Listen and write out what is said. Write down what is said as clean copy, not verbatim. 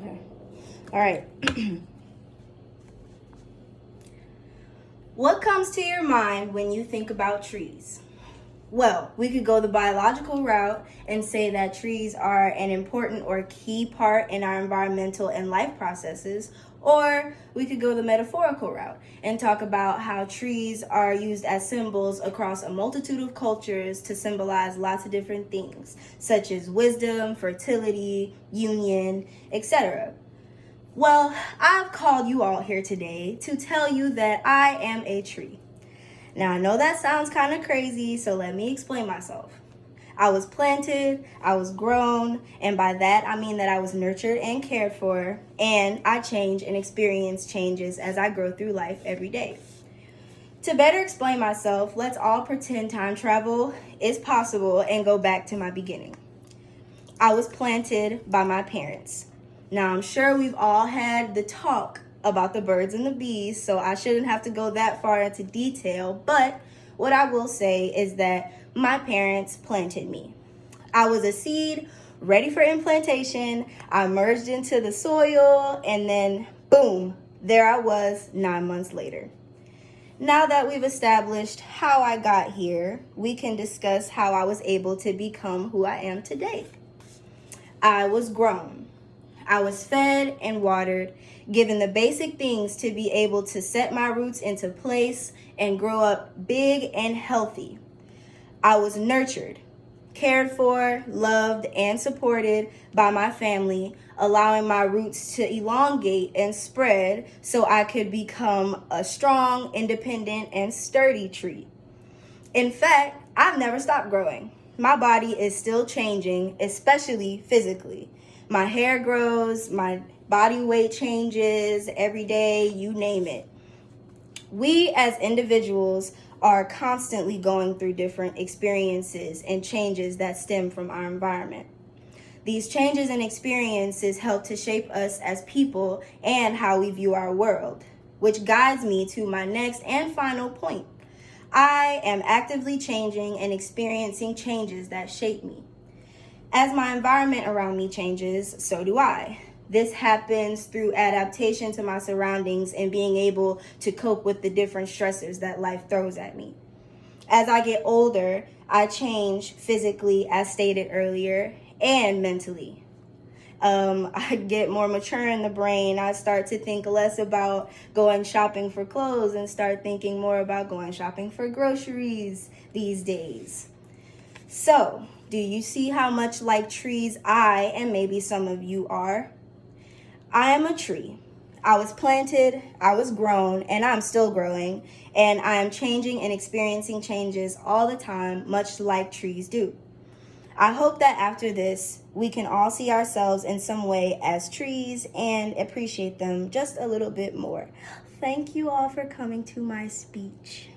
Okay. All right. What comes to your mind when you think about trees? Well, we could go the biological route and say that trees are an important or key part in our environmental and life processes, or we could go the metaphorical route and talk about how trees are used as symbols across a multitude of cultures to symbolize lots of different things, such as wisdom, fertility, union, etc. Well, I've called you all here today to tell you that I am a tree. Now, I know that sounds kind of crazy, so let me explain myself. I was planted, I was grown, and by that I mean that I was nurtured and cared for, and I change and experience changes as I grow through life every day. To better explain myself, let's all pretend time travel is possible and go back to my beginning. I was planted by my parents. Now, I'm sure we've all had the talk about the birds and the bees, so I shouldn't have to go that far into detail, but what I will say is that my parents planted me. I was a seed ready for implantation. I emerged into the soil, and then boom, there I was 9 months later. Now that we've established how I got here, we can discuss how I was able to become who I am today. I was grown. I was fed and watered, given the basic things to be able to set my roots into place and grow up big and healthy. I was nurtured, cared for, loved, and supported by my family, allowing my roots to elongate and spread so I could become a strong, independent, and sturdy tree. In fact, I've never stopped growing. My body is still changing, especially physically. My hair grows, my body weight changes every day, you name it. We as individuals are constantly going through different experiences and changes that stem from our environment. These changes and experiences help to shape us as people and how we view our world, which guides me to my next and final point. I am actively changing and experiencing changes that shape me. As my environment around me changes, so do I. This happens through adaptation to my surroundings and being able to cope with the different stressors that life throws at me. As I get older, I change physically, as stated earlier, and mentally. I get more mature in the brain. I start to think less about going shopping for clothes and start thinking more about going shopping for groceries these days. So, do you see how much like trees I and maybe some of you are? I am a tree. I was planted, I was grown, and I'm still growing, and I am changing and experiencing changes all the time, much like trees do. I hope that after this, we can all see ourselves in some way as trees and appreciate them just a little bit more. Thank you all for coming to my speech.